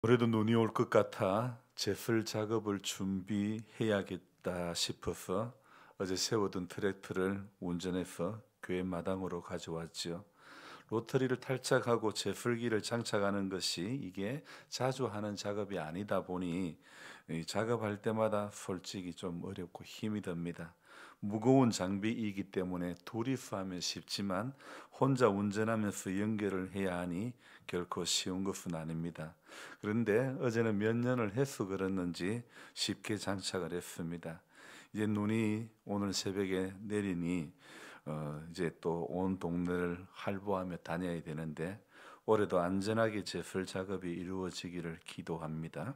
올해도 눈이 올 것 같아 제설 작업을 준비해야겠다 싶어서 어제 세워둔 트랙터를 운전해서 교회 마당으로 가져왔지요. 로터리를 탈착하고 제풀기를 장착하는 것이 이게 자주 하는 작업이 아니다 보니 이 작업할 때마다 솔직히 좀 어렵고 힘이 듭니다. 무거운 장비이기 때문에 조립하면 쉽지만 혼자 운전하면서 연결을 해야 하니 결코 쉬운 것은 아닙니다. 그런데 어제는 몇 년을 해서 그랬는지 쉽게 장착을 했습니다. 이제 눈이 오늘 새벽에 내리니 이제 또 온 동네를 활보하며 다녀야 되는데 올해도 안전하게 제설 작업이 이루어지기를 기도합니다.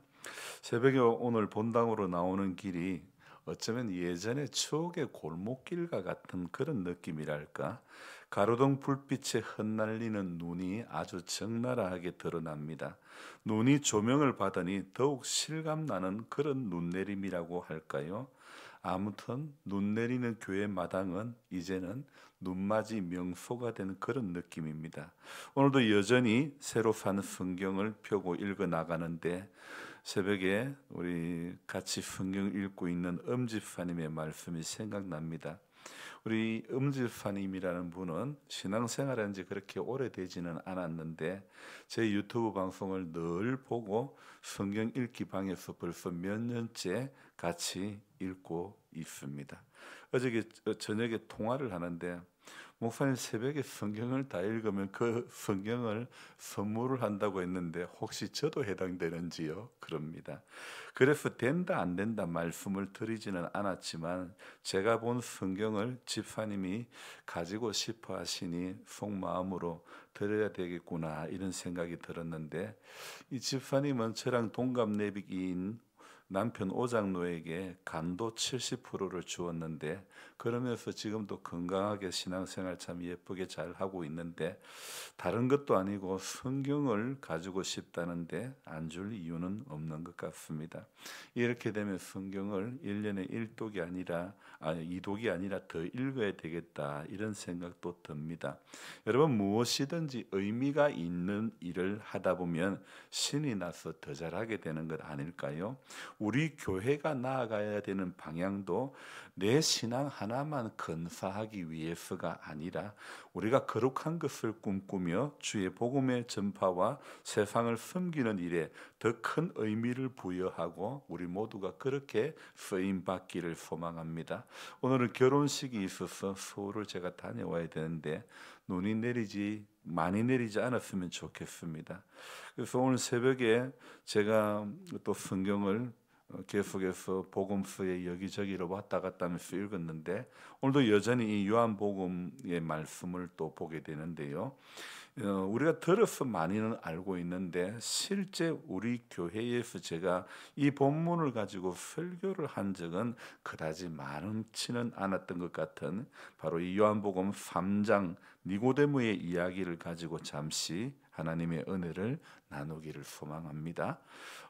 새벽에 오늘 본당으로 나오는 길이 어쩌면 예전의 추억의 골목길과 같은 그런 느낌이랄까. 가로등 불빛에 흩날리는 눈이 아주 적나라하게 드러납니다. 눈이 조명을 받으니 더욱 실감나는 그런 눈내림이라고 할까요? 아무튼 눈 내리는 교회 마당은 이제는 눈맞이 명소가 된 그런 느낌입니다. 오늘도 여전히 새로 산 성경을 펴고 읽어 나가는데 새벽에 우리 같이 성경 읽고 있는 엄지파님의 말씀이 생각납니다. 우리 엄지파님이라는 분은 신앙생활한 지 그렇게 오래되지는 않았는데 제 유튜브 방송을 늘 보고 성경 읽기 방에서 벌써 몇 년째 같이 읽고 있습니다. 어저께 저녁에 통화를 하는데 목사님 새벽에 성경을 다 읽으면 그 성경을 선물을 한다고 했는데 혹시 저도 해당되는지요? 그럽니다. 그래서 된다 안 된다 말씀을 드리지는 않았지만 제가 본 성경을 집사님이 가지고 싶어 하시니 속마음으로 드려야 되겠구나 이런 생각이 들었는데 이 집사님은 저랑 동갑내기인 남편 오장노에게 간도 70%를 주었는데 그러면서 지금도 건강하게 신앙생활 참 예쁘게 잘 하고 있는데 다른 것도 아니고 성경을 가지고 싶다는데 안 줄 이유는 없는 것 같습니다. 이렇게 되면 성경을 1년에 1독이 아니라 2독이 아니라 더 읽어야 되겠다 이런 생각도 듭니다. 여러분 무엇이든지 의미가 있는 일을 하다 보면 신이 나서 더 잘하게 되는 것 아닐까요? 우리 교회가 나아가야 되는 방향도 내 신앙 하나만 건사하기 위해서가 아니라 우리가 거룩한 것을 꿈꾸며 주의 복음의 전파와 세상을 섬기는 일에 더 큰 의미를 부여하고 우리 모두가 그렇게 쓰임 받기를 소망합니다. 오늘은 결혼식이 있어서 서울을 제가 다녀와야 되는데 눈이 많이 내리지 않았으면 좋겠습니다. 그래서 오늘 새벽에 제가 또 성경을 계속해서 복음서에 여기저기로 왔다 갔다 하면서 읽었는데 오늘도 여전히 이 요한복음의 말씀을 또 보게 되는데요. 우리가 들어서 많이는 알고 있는데 실제 우리 교회에서 제가 이 본문을 가지고 설교를 한 적은 그다지 많지는 않았던 것 같은 바로 이 요한복음 3장 니고데모의 이야기를 가지고 잠시 하나님의 은혜를 나누기를 소망합니다.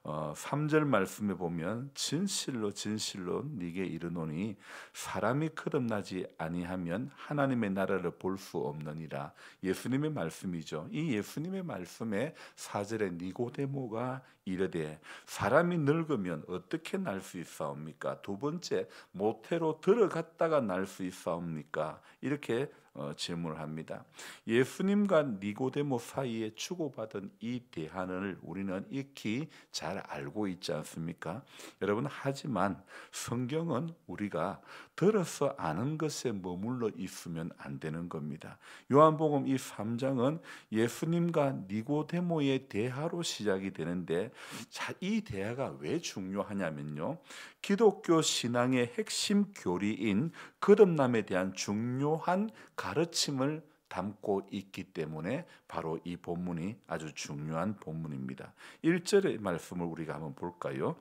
3절 말씀에 보면 진실로 진실로 네게 이르노니 사람이 거듭나지 아니하면 하나님의 나라를 볼 수 없느니라. 예수님의 말씀이죠. 이 예수님의 말씀에 4절에 니고데모가 이르되 사람이 늙으면 어떻게 날 수 있사옵니까? 두 번째 모태로 들어갔다가 날 수 있사옵니까? 이렇게 질문을 합니다. 예수님과 니고데모 사이에 주고받은 이 대화를 우리는 익히 잘 알고 있지 않습니까? 여러분 하지만 성경은 우리가 들어서 아는 것에 머물러 있으면 안 되는 겁니다. 요한복음 이 3장은 예수님과 니고데모의 대화로 시작이 되는데 자, 이 대화가 왜 중요하냐면요. 기독교 신앙의 핵심 교리인 거듭남에 대한 중요한 가르침을 담고 있기 때문에 바로 이 본문이 아주 중요한 본문입니다. 1절의 말씀을 우리가 한번 볼까요?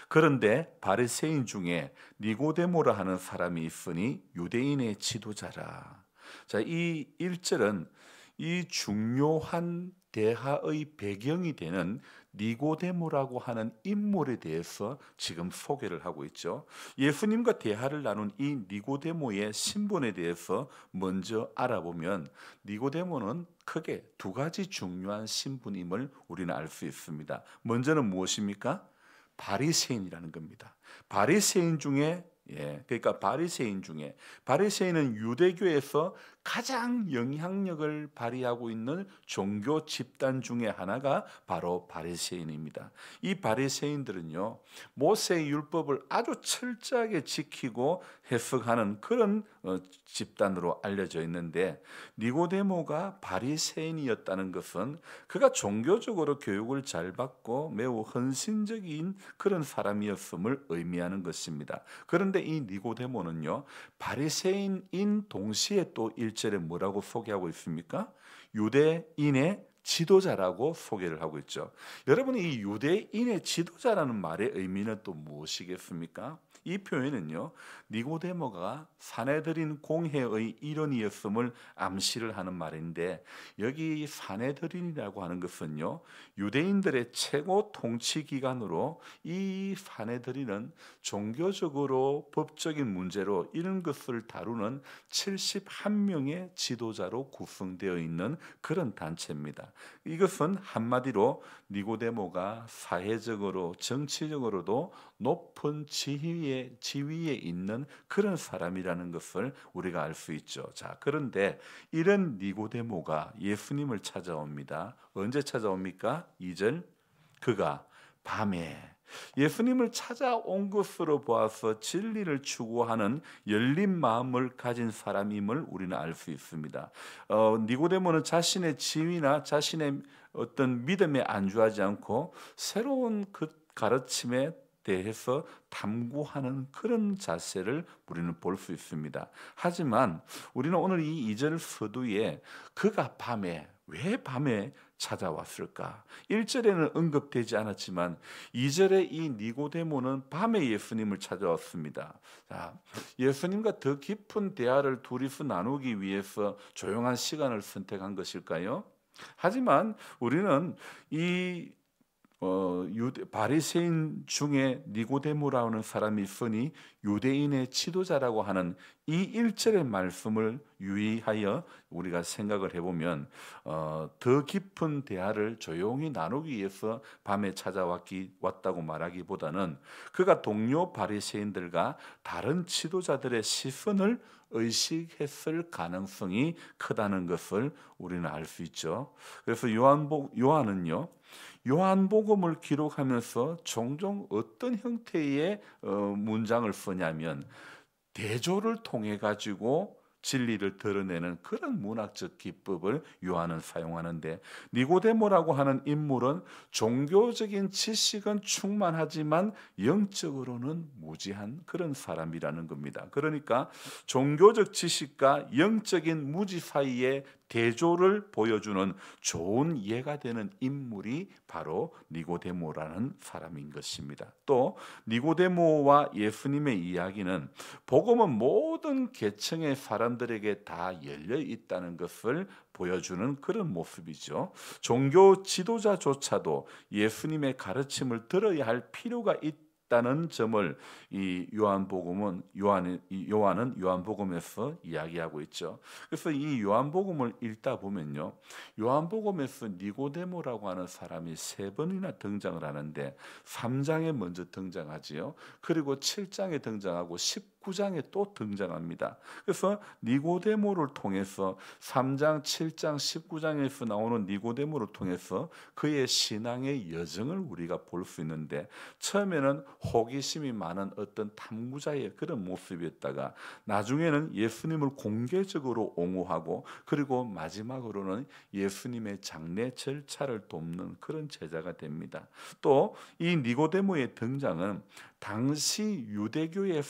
그런데 바리새인 중에 니고데모라 하는 사람이 있으니 유대인의 지도자라. 자, 이 1절은 이 중요한 대화의 배경이 되는 니고데모라고 하는 인물에 대해서 지금 소개를 하고 있죠. 예수님과 대화를 나눈 이 니고데모의 신분에 대해서 먼저 알아보면 니고데모는 크게 두 가지 중요한 신분임을 우리는 알 수 있습니다. 먼저는 무엇입니까? 바리새인이라는 겁니다. 바리새인 중에 그러니까 바리새인은 유대교에서 가장 영향력을 발휘하고 있는 종교 집단 중에 하나가 바로 바리새인입니다. 이 바리새인들은요, 모세의 율법을 아주 철저하게 지키고 해석하는 그런 집단으로 알려져 있는데, 니고데모가 바리새인이었다는 것은 그가 종교적으로 교육을 잘 받고 매우 헌신적인 그런 사람이었음을 의미하는 것입니다. 그런데 이 니고데모는요, 바리새인인 동시에 또 1절에 뭐라고 소개하고 있습니까? 유대인의 지도자라고 소개를 하고 있죠. 여러분, 이 유대인의 지도자라는 말의 의미는 또 무엇이겠습니까? 이 표현은요, 니고데모가 사내들인 공회의 일원이었음을 암시를 하는 말인데, 여기 사내들인이라고 하는 것은요, 유대인들의 최고 통치 기관으로 이 사내들인은 종교적으로 법적인 문제로 이런 것을 다루는 71명의 지도자로 구성되어 있는 그런 단체입니다. 이것은 한마디로 니고데모가 사회적으로 정치적으로도 높은 지위에 있는 그런 사람이라는 것을 우리가 알 수 있죠. 자, 그런데 이런 니고데모가 예수님을 찾아옵니다. 언제 찾아옵니까? 2절, 그가 밤에 예수님을 찾아온 것으로 보아서 진리를 추구하는 열린 마음을 가진 사람임을 우리는 알 수 있습니다. 니고데모는 자신의 지위나 자신의 어떤 믿음에 안주하지 않고 새로운 그 가르침에 대해서 탐구하는 그런 자세를 우리는 볼 수 있습니다. 하지만 우리는 오늘 이 2절 서두에 그가 왜 밤에 찾아왔을까? 1절에는 언급되지 않았지만 2절에 이 니고데모는 밤에 예수님을 찾아왔습니다. 자, 예수님과 더 깊은 대화를 둘이서 나누기 위해서 조용한 시간을 선택한 것일까요? 하지만 우리는 이 바리새인 중에 니고데모라는 사람이 있으니 유대인의 지도자라고 하는 이 1절의 말씀을 유의하여 우리가 생각을 해보면 더 깊은 대화를 조용히 나누기 위해서 밤에 찾아왔다고 말하기보다는 그가 동료 바리새인들과 다른 지도자들의 시선을 의식했을 가능성이 크다는 것을 우리는 알 수 있죠. 그래서 요한은요, 요한복음을 기록하면서 종종 어떤 형태의 문장을 쓰냐면 대조를 통해 가지고 진리를 드러내는 그런 문학적 기법을 요한은 사용하는데, 니고데모라고 하는 인물은 종교적인 지식은 충만하지만 영적으로는 무지한 그런 사람이라는 겁니다. 그러니까 종교적 지식과 영적인 무지 사이에 대조를 보여주는 좋은 예가 되는 인물이 바로 니고데모라는 사람인 것입니다. 또 니고데모와 예수님의 이야기는 복음은 모든 계층의 사람들에게 다 열려 있다는 것을 보여주는 그런 모습이죠. 종교 지도자조차도 예수님의 가르침을 들어야 할 필요가 있다는 점을 이 요한은 요한복음에서 이야기하고 있죠. 그래서 이 요한복음을 읽다 보면요, 요한복음에서 니고데모라고 하는 사람이 3번이나 등장을 하는데 3장에 먼저 등장하지요. 그리고 7장에 등장하고 19장에 또 등장합니다. 그래서 니고데모를 통해서 3장, 7장, 19장에서 나오는 니고데모를 통해서 그의 신앙의 여정을 우리가 볼 수 있는데, 처음에는 호기심이 많은 어떤 탐구자의 그런 모습이었다가 나중에는 예수님을 공개적으로 옹호하고, 그리고 마지막으로는 예수님의 장례 절차를 돕는 그런 제자가 됩니다. 또 이 니고데모의 등장은 당시 유대교의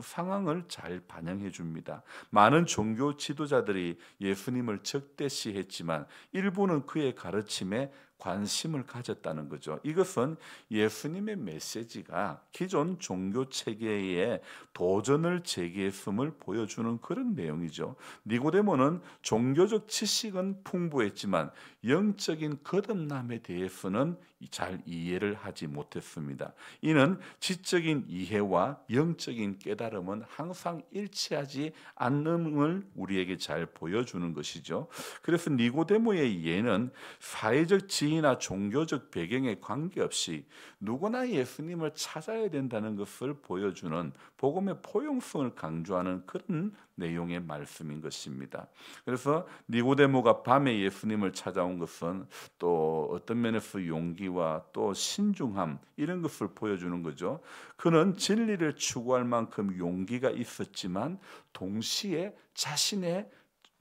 상황을 잘 반영해 줍니다. 많은 종교 지도자들이 예수님을 적대시했지만 일부는 그의 가르침에 관심을 가졌다는 거죠. 이것은 예수님의 메시지가 기존 종교 체계에 도전을 제기했음을 보여주는 그런 내용이죠. 니고데모는 종교적 지식은 풍부했지만 영적인 거듭남에 대해서는 잘 이해를 하지 못했습니다. 이는 지적인 이해와 영적인 깨달음은 항상 일치하지 않음을 우리에게 잘 보여주는 것이죠. 그래서 니고데모의 이해는 사회적 지위나 종교적 배경에 관계없이 누구나 예수님을 찾아야 된다는 것을 보여주는 복음의 포용성을 강조하는 그런 내용의 말씀인 것입니다. 그래서 니고데모가 밤에 예수님을 찾아온 것은 또 어떤 면에서 용기와 또 신중함 이런 것을 보여주는 거죠. 그는 진리를 추구할 만큼 용기가 있었지만 동시에 자신의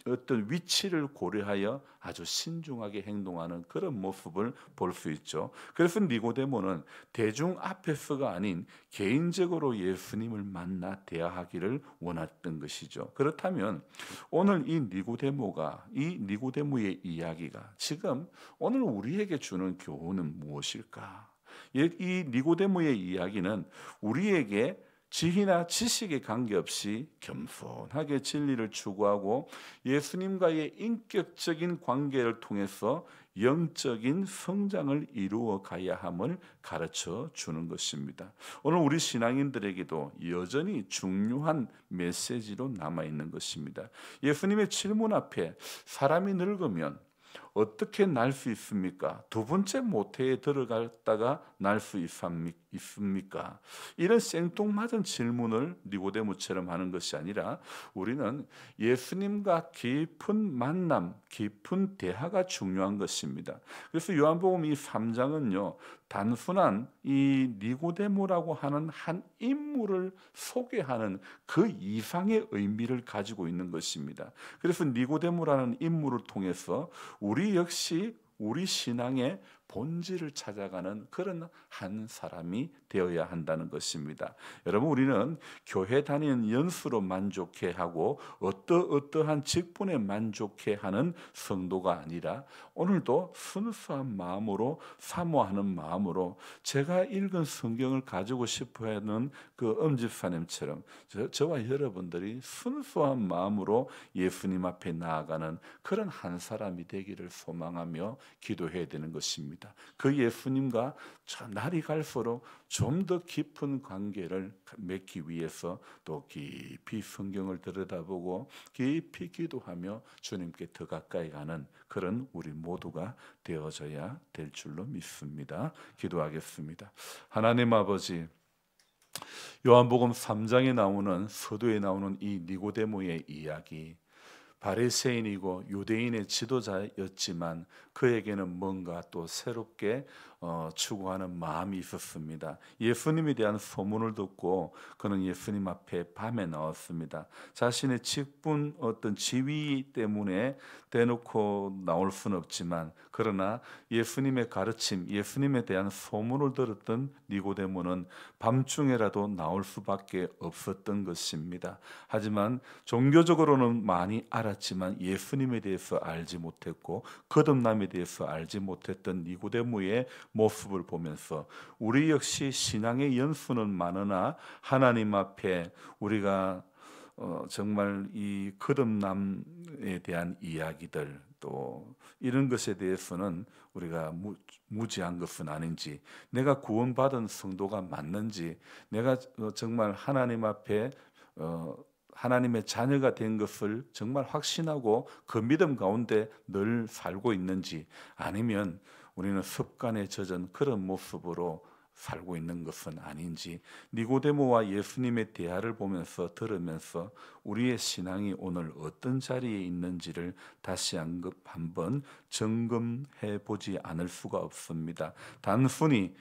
어떤 위치를 고려하여 아주 신중하게 행동하는 그런 모습을 볼 수 있죠. 그래서 니고데모는 대중 앞에서가 아닌 개인적으로 예수님을 만나 대화하기를 원했던 것이죠. 그렇다면 오늘 이 니고데모의 이야기가 지금 오늘 우리에게 주는 교훈은 무엇일까? 이 니고데모의 이야기는 우리에게 지위나 지식에 관계없이 겸손하게 진리를 추구하고 예수님과의 인격적인 관계를 통해서 영적인 성장을 이루어 가야 함을 가르쳐 주는 것입니다. 오늘 우리 신앙인들에게도 여전히 중요한 메시지로 남아 있는 것입니다. 예수님의 질문 앞에 사람이 늙으면 어떻게 날 수 있습니까? 두 번째 모태에 들어갔다가 날 수 있습니까? 이런 생뚱맞은 질문을 니고데모처럼 하는 것이 아니라 우리는 예수님과 깊은 만남, 깊은 대화가 중요한 것입니다. 그래서 요한복음 이 3장은요. 단순한 이 니고데모라고 하는 한 인물을 소개하는 그 이상의 의미를 가지고 있는 것입니다. 그래서 니고데모라는 인물을 통해서 우리 역시 우리 신앙의 본질을 찾아가는 그런 한 사람이 되어야 한다는 것입니다. 여러분 우리는 교회 다니는 연수로 만족해하고 어떠한 직분에 만족해하는 성도가 아니라 오늘도 순수한 마음으로 사모하는 마음으로 제가 읽은 성경을 가지고 싶어하는 그 엄집사님처럼 저와 여러분들이 순수한 마음으로 예수님 앞에 나아가는 그런 한 사람이 되기를 소망하며 기도해야 되는 것입니다. 그 예수님과 날이 갈수록 좀 더 깊은 관계를 맺기 위해서 또 깊이 성경을 들여다보고 깊이 기도하며 주님께 더 가까이 가는 그런 우리 모두가 되어져야 될 줄로 믿습니다. 기도하겠습니다. 하나님 아버지, 요한복음 3장에 나오는 서두에 나오는 이 니고데모의 이야기, 바리새인이고 유대인의 지도자였지만 그에게는 뭔가 또 새롭게 추구하는 마음이 있었습니다. 예수님에 대한 소문을 듣고 그는 예수님 앞에 밤에 나왔습니다. 자신의 직분 어떤 지위 때문에 대놓고 나올 수는 없지만 그러나 예수님의 가르침, 예수님에 대한 소문을 들었던 니고데모는 밤중에라도 나올 수밖에 없었던 것입니다. 하지만 종교적으로는 많이 알았지만 예수님에 대해서 알지 못했고 거듭남에 대해서 알지 못했던 니고데모의 모습을 보면서 우리 역시 신앙의 연수는 많으나 하나님 앞에 우리가 정말 이 거듭남에 대한 이야기들 또 이런 것에 대해서는 우리가 무지한 것은 아닌지, 내가 구원받은 성도가 맞는지, 내가 정말 하나님 앞에 하나님의 자녀가 된 것을 정말 확신하고 그 믿음 가운데 늘 살고 있는지, 아니면 우리는 습관에 젖은 그런 모습으로 살고 있는 것은 아닌지, 니고데모와 예수님의 대화를 보면서 들으면서 우리의 신앙이 오늘 어떤 자리에 있는지를 다시 한번 점검해 보지 않을 수가 없습니다. 단순히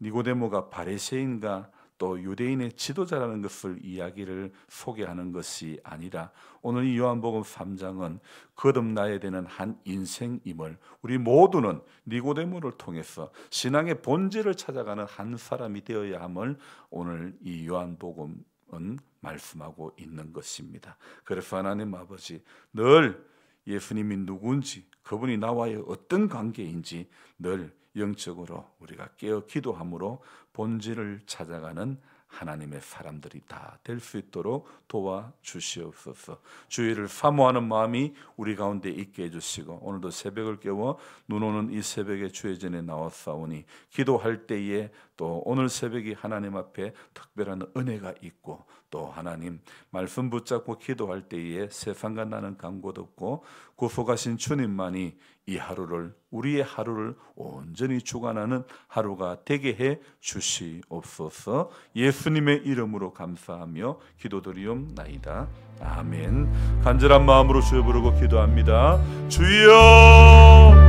니고데모가 바리새인과 또 유대인의 지도자라는 것을 이야기를 소개하는 것이 아니라 오늘 이 요한복음 3장은 거듭나야 되는 한 인생임을 우리 모두는 니고데모를 통해서 신앙의 본질을 찾아가는 한 사람이 되어야 함을 오늘 이 요한복음은 말씀하고 있는 것입니다. 그래서 하나님 아버지, 늘 예수님이 누구인지, 그분이 나와의 어떤 관계인지 늘 영적으로 우리가 깨어 기도함으로 본질을 찾아가는 하나님의 사람들이 다 될 수 있도록 도와주시옵소서. 주의를 사모하는 마음이 우리 가운데 있게 해주시고, 오늘도 새벽을 깨워 눈 오는 이 새벽에 주의 전에 나왔사오니 기도할 때에 또 오늘 새벽이 하나님 앞에 특별한 은혜가 있고, 또 하나님 말씀 붙잡고 기도할 때에 세상과 나는 간곳 없고 구속하신 주님만이 이 하루를, 우리의 하루를 온전히 주관하는 하루가 되게 해 주시옵소서. 예수님의 이름으로 감사하며 기도드리옵나이다. 아멘. 간절한 마음으로 주여 부르고 기도합니다. 주여!